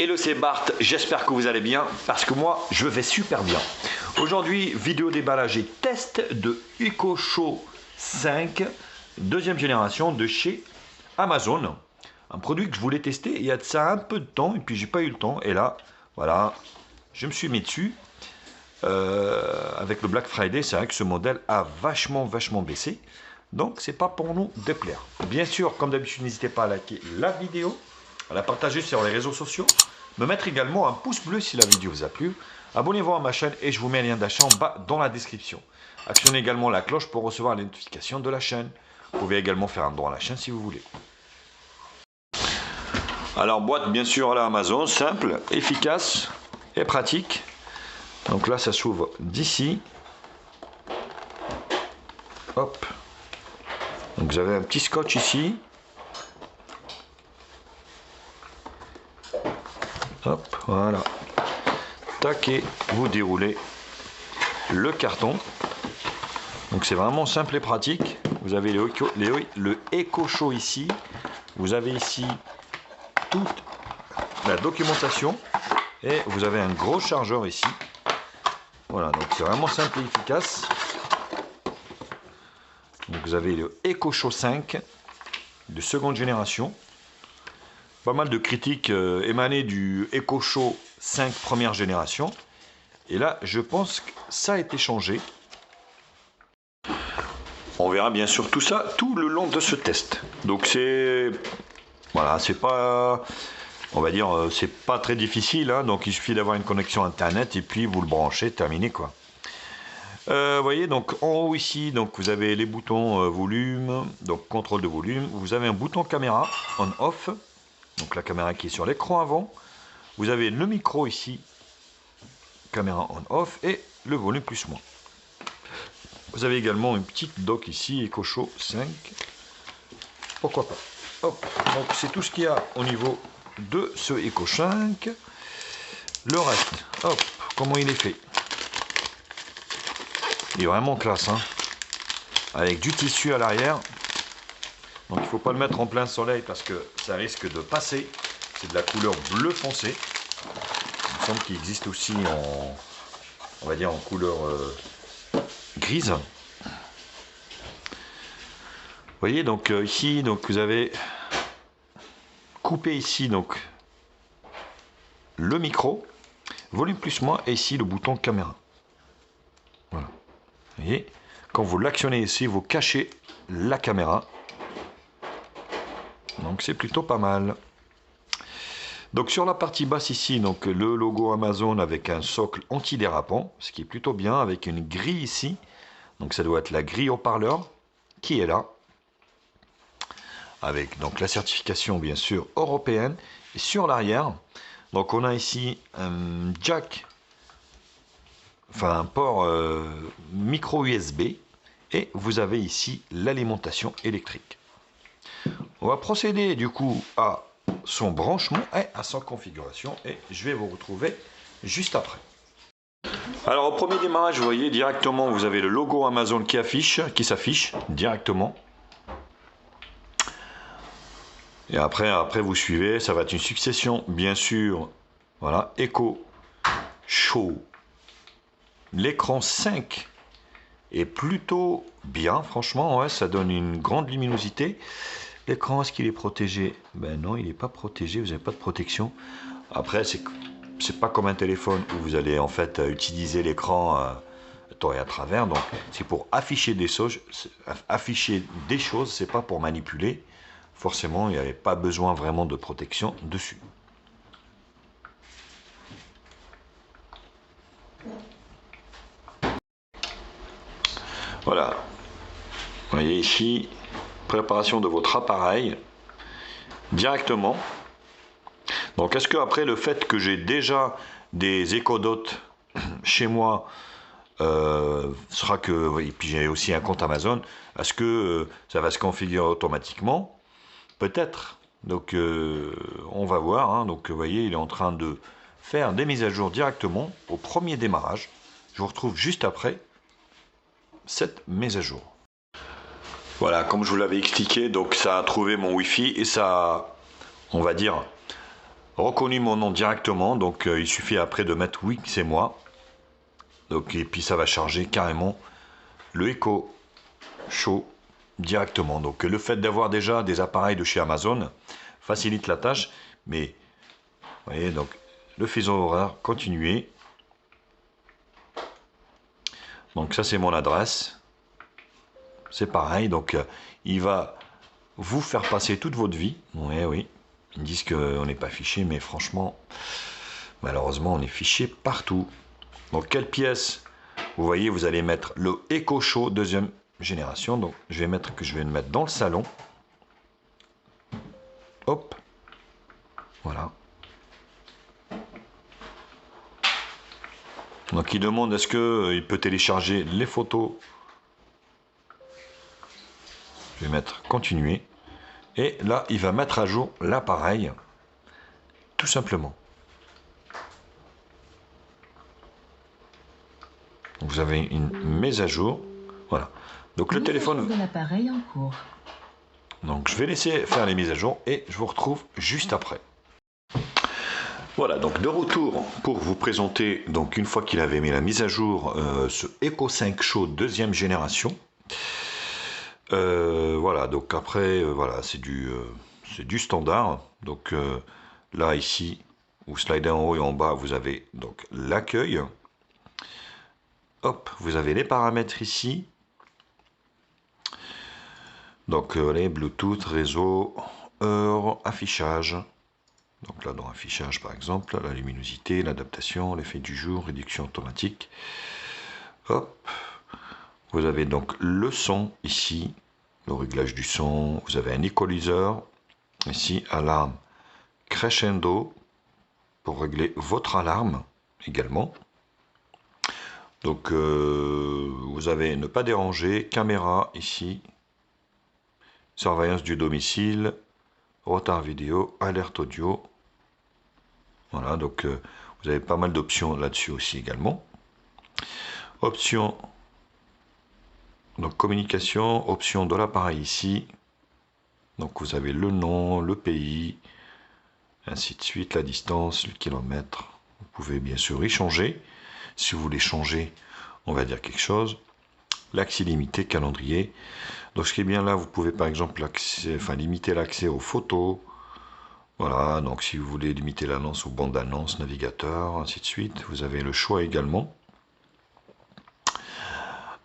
Hello, c'est Bart, j'espère que vous allez bien, parce que moi, je vais super bien. Aujourd'hui, vidéo déballage et test de EcoShow 5, deuxième génération de chez Amazon. Un produit que je voulais tester il y a de ça un peu de temps, et puis j'ai pas eu le temps. Et là, voilà, je me suis mis dessus. Avec le Black Friday, c'est vrai que ce modèle a vachement baissé. Donc, c'est pas pour nous déplaire. Bien sûr, comme d'habitude, n'hésitez pas à liker la vidéo, à la partager sur les réseaux sociaux, me mettre également un pouce bleu si la vidéo vous a plu. Abonnez-vous à ma chaîne et je vous mets un lien d'achat en bas dans la description. Actionnez également la cloche pour recevoir les notifications de la chaîne. Vous pouvez également faire un don à la chaîne si vous voulez. Alors, boîte bien sûr à la Amazon, simple, efficace et pratique. Donc là, ça s'ouvre d'ici. Hop. Donc vous avez un petit scotch ici. Hop, voilà. Tac, et vous déroulez le carton. Donc c'est vraiment simple et pratique. Vous avez le EcoShow ici. Vous avez ici toute la documentation. Et vous avez un gros chargeur ici. Voilà, donc c'est vraiment simple et efficace. Donc vous avez le EcoShow 5 de seconde génération. Pas mal de critiques émanées du EcoShow 5 première génération. Et là, je pense que ça a été changé. On verra bien sûr tout ça tout le long de ce test. Donc c'est... Voilà, c'est pas... On va dire, c'est pas très difficile. Hein, donc il suffit d'avoir une connexion internet et puis vous le branchez, terminé quoi. Vous voyez, donc en haut ici, donc vous avez les boutons volume, donc contrôle de volume. Vous avez un bouton caméra on/off, donc la caméra qui est sur l'écran avant. Vous avez le micro ici, caméra on/off, et le volume plus moins. Vous avez également une petite dock ici, EcoShow 5. Pourquoi pas. Hop, donc c'est tout ce qu'il y a au niveau de ce EcoShow 5. Le reste, hop, comment il est fait. Il est vraiment classe, hein, avec du tissu à l'arrière. Donc il ne faut pas le mettre en plein soleil parce que ça risque de passer. C'est de la couleur bleu foncé. Il me semble qu'il existe aussi en, on va dire, en couleur grise. Vous voyez, donc ici, donc vous avez coupé ici donc le micro, volume plus moins, et ici le bouton caméra. Voilà. Vous voyez, quand vous l'actionnez ici, vous cachez la caméra. Donc c'est plutôt pas mal. Donc sur la partie basse ici, donc le logo Amazon avec un socle antidérapant, ce qui est plutôt bien, avec une grille ici. Donc ça doit être la grille haut-parleur qui est là. Avec donc la certification bien sûr européenne. Et sur l'arrière, donc on a ici un jack, enfin un port micro USB, et vous avez ici l'alimentation électrique. On va procéder du coup à son branchement et à sa configuration, et je vais vous retrouver juste après. Alors au premier démarrage, vous voyez directement, vous avez le logo Amazon qui s'affiche directement. Et après vous suivez, ça va être une succession, bien sûr. Voilà, EcoShow. L'écran 5 est plutôt bien, franchement, ouais, ça donne une grande luminosité. L'écran, est-ce qu'il est protégé? Ben non, il n'est pas protégé, vous n'avez pas de protection. Après, c'est pas comme un téléphone où vous allez en fait utiliser l'écran temps et à travers. Donc, c'est pour afficher des choses, c'est pas pour manipuler. Forcément, il n'y avait pas besoin vraiment de protection dessus. Voilà. Vous voyez ici, préparation de votre appareil directement. Donc, est-ce que après le fait que j'ai déjà des EcoDot chez moi, sera que, et puis j'ai aussi un compte Amazon, est-ce que ça va se configurer automatiquement? Peut-être. Donc on va voir, hein. Donc vous voyez, il est en train de faire des mises à jour directement au premier démarrage. Je vous retrouve juste après cette mise à jour. Voilà, comme je vous l'avais expliqué, donc ça a trouvé mon Wi-Fi et ça, on va dire, reconnu mon nom directement, donc il suffit après de mettre oui, c'est moi. Donc, et puis ça va charger carrément le Echo Show directement. Donc le fait d'avoir déjà des appareils de chez Amazon facilite la tâche, mais vous voyez, donc le fuseau horaire, continuer. Donc ça c'est mon adresse. C'est pareil, donc il va vous faire passer toute votre vie. Ouais, oui, ils disent qu'on n'est pas fiché, mais franchement, malheureusement, on est fiché partout. Donc quelle pièce? Vous voyez, vous allez mettre le Echo Show deuxième génération. Donc je vais le mettre dans le salon. Hop, voilà. Donc il demande est-ce qu'il peut télécharger les photos. Je vais mettre continuer. Et là, il va mettre à jour l'appareil. Tout simplement. Vous avez une mise à jour. Voilà. Donc le téléphone. De l'appareil en cours. Donc je vais laisser faire les mises à jour et je vous retrouve juste après. Voilà, donc de retour pour vous présenter, donc une fois qu'il avait mis la mise à jour, ce Echo 5 Show deuxième génération. Voilà, donc après, voilà, c'est du standard. Donc là, ici, vous slidez en haut et en bas, vous avez donc l'accueil. Hop, vous avez les paramètres ici. Donc les Bluetooth, réseau, heure, affichage. Donc là, dans affichage, par exemple, la luminosité, l'adaptation, l'effet du jour, réduction automatique. Hop, vous avez donc le son ici, le réglage du son. Vous avez un équaliseur ici, alarme crescendo pour régler votre alarme également. Donc vous avez ne pas déranger, caméra ici, surveillance du domicile, retard vidéo, alerte audio. Voilà, donc vous avez pas mal d'options là-dessus aussi également. Option, donc communication, option de l'appareil ici. Donc vous avez le nom, le pays, ainsi de suite, la distance, le kilomètre. Vous pouvez bien sûr y changer. Si vous voulez changer, on va dire quelque chose. L'accès limité, calendrier. Donc ce qui est bien là, vous pouvez par exemple limiter l'accès aux photos. Voilà, donc si vous voulez limiter l'annonce aux bandes d'annonces, navigateur, ainsi de suite. Vous avez le choix également.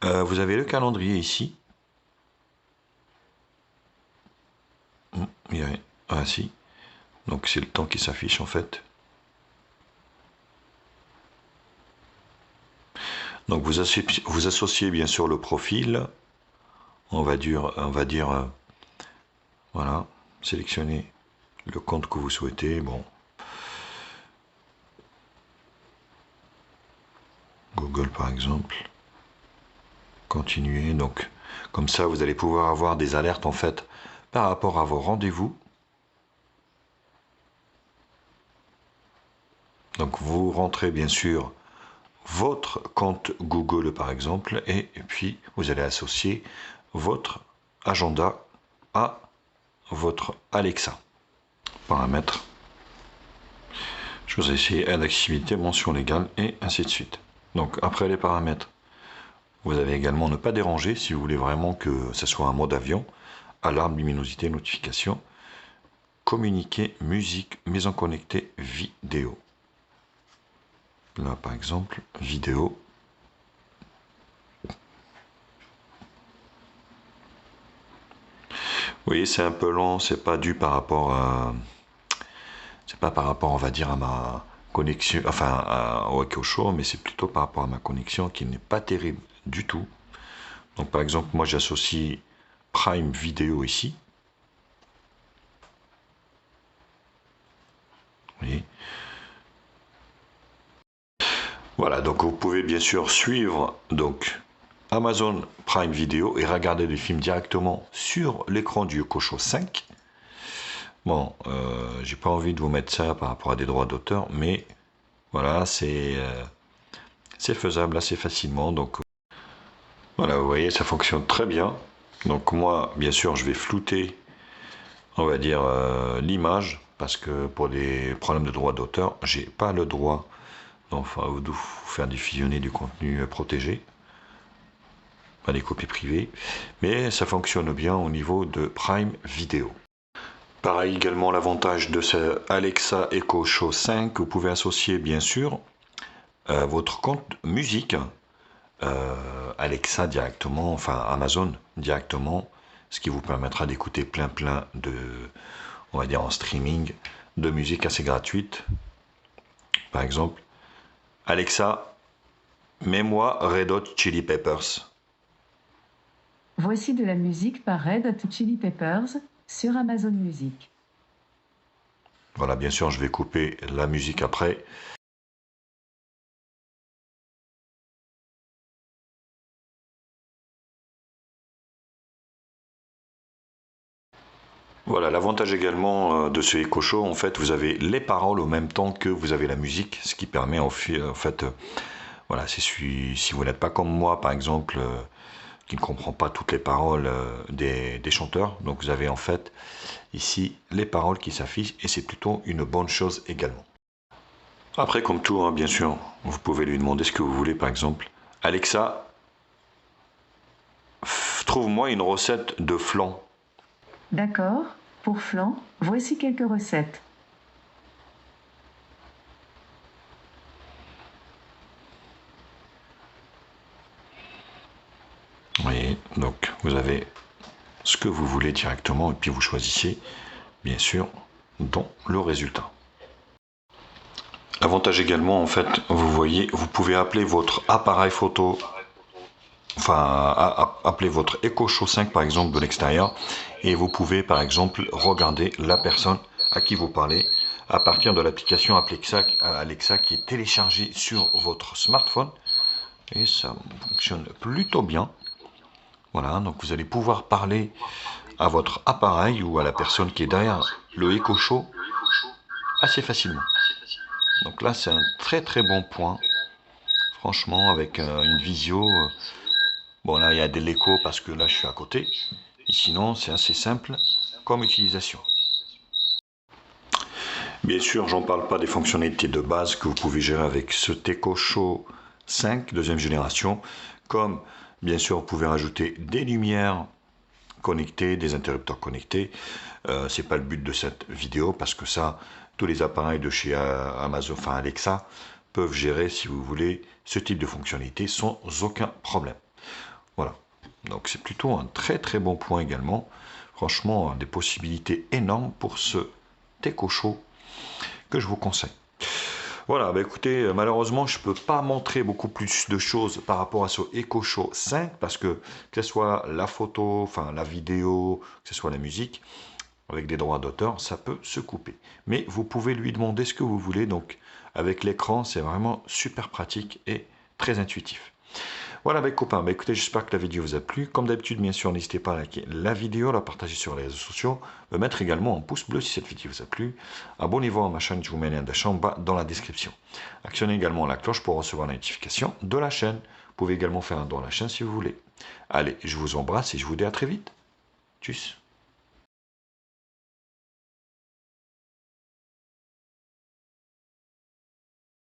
Vous avez le calendrier ici. Ainsi. Donc c'est le temps qui s'affiche en fait. Donc vous associez bien sûr le profil. On va dire voilà, sélectionnez le compte que vous souhaitez. Bon, Google par exemple. Continuer. Donc comme ça, vous allez pouvoir avoir des alertes en fait par rapport à vos rendez-vous. Donc vous rentrez bien sûr votre compte Google par exemple et puis vous allez associer votre agenda à votre Alexa. Paramètres, choses à essayer, aide d'activité, mention légale et ainsi de suite. Donc après les paramètres, vous avez également ne pas déranger si vous voulez vraiment que ce soit un mode avion, alarme, luminosité, notification, communiquer, musique, mise en connecté, vidéo. Là par exemple, vidéo. Vous voyez, c'est un peu lent, c'est pas dû par rapport à... C'est pas par rapport, on va dire, à ma connexion, enfin au Echo Show, mais c'est plutôt par rapport à ma connexion qui n'est pas terrible du tout. Donc par exemple, moi j'associe Prime Vidéo ici. Vous voyez. Voilà, donc vous pouvez bien sûr suivre donc Amazon Prime Video et regarder les films directement sur l'écran du Echo Show 5. Bon, j'ai pas envie de vous mettre ça par rapport à des droits d'auteur, mais voilà, c'est faisable assez facilement. Donc voilà, vous voyez, ça fonctionne très bien. Donc moi, bien sûr, je vais flouter, on va dire, l'image, parce que pour des problèmes de droit d'auteur, j'ai pas le droit de vous faire diffusionner du contenu protégé, pas des copies privées, mais ça fonctionne bien au niveau de Prime Video. Pareil également l'avantage de ce Alexa Echo Show 5, vous pouvez associer bien sûr votre compte musique, Alexa directement, enfin Amazon directement, ce qui vous permettra d'écouter plein de, on va dire en streaming, de musique assez gratuite. Par exemple, Alexa, mets-moi Red Hot Chili Peppers. Voici de la musique par Red Hot Chili Peppers sur Amazon Music. Voilà, bien sûr, je vais couper la musique après. Voilà, l'avantage également de ce Echo Show, en fait, vous avez les paroles au même temps que vous avez la musique, ce qui permet en fait, voilà, si vous n'êtes pas comme moi, par exemple, qui ne comprend pas toutes les paroles des chanteurs, donc vous avez en fait ici les paroles qui s'affichent et c'est plutôt une bonne chose également. Après, comme tout, hein, bien sûr, vous pouvez lui demander ce que vous voulez, par exemple, Alexa, trouve-moi une recette de flan. D'accord, pour flan, voici quelques recettes. Vous voyez, donc vous avez ce que vous voulez directement et puis vous choisissez, bien sûr, dans le résultat. L'avantage également, en fait, vous voyez, vous pouvez appeler votre appareil photo, enfin, appeler votre Echo Show 5 par exemple de l'extérieur et vous pouvez par exemple regarder la personne à qui vous parlez à partir de l'application Alexa qui est téléchargée sur votre smartphone et ça fonctionne plutôt bien. Voilà, donc vous allez pouvoir parler à votre appareil ou à la personne qui est derrière le Echo Show assez facilement. Donc là, c'est un très bon point. Franchement, avec une visio, bon là, il y a de l'écho parce que là, je suis à côté. Et sinon, c'est assez simple comme utilisation. Bien sûr, j'en parle pas des fonctionnalités de base que vous pouvez gérer avec ce Echo Show 5, deuxième génération, comme bien sûr, vous pouvez rajouter des lumières connectés, des interrupteurs connectés. C'est pas le but de cette vidéo parce que ça, tous les appareils de chez Amazon, enfin Alexa, peuvent gérer, si vous voulez, ce type de fonctionnalité sans aucun problème. Voilà. Donc c'est plutôt un très bon point également. Franchement, des possibilités énormes pour ce Echo Show que je vous conseille. Voilà, bah écoutez, malheureusement, je ne peux pas montrer beaucoup plus de choses par rapport à ce Echo Show 5 parce que ce soit la photo, enfin la vidéo, que ce soit la musique, avec des droits d'auteur, ça peut se couper. Mais vous pouvez lui demander ce que vous voulez, donc avec l'écran, c'est vraiment super pratique et très intuitif. Voilà, mes copains, écoutez, j'espère que la vidéo vous a plu. Comme d'habitude, bien sûr, n'hésitez pas à liker la vidéo, la partager sur les réseaux sociaux, me mettre également un pouce bleu si cette vidéo vous a plu. Abonnez-vous à ma chaîne, je vous mets le lien d'achat en bas dans la description. Actionnez également la cloche pour recevoir la notification de la chaîne. Vous pouvez également faire un don à la chaîne si vous voulez. Allez, je vous embrasse et je vous dis à très vite. Tchuss.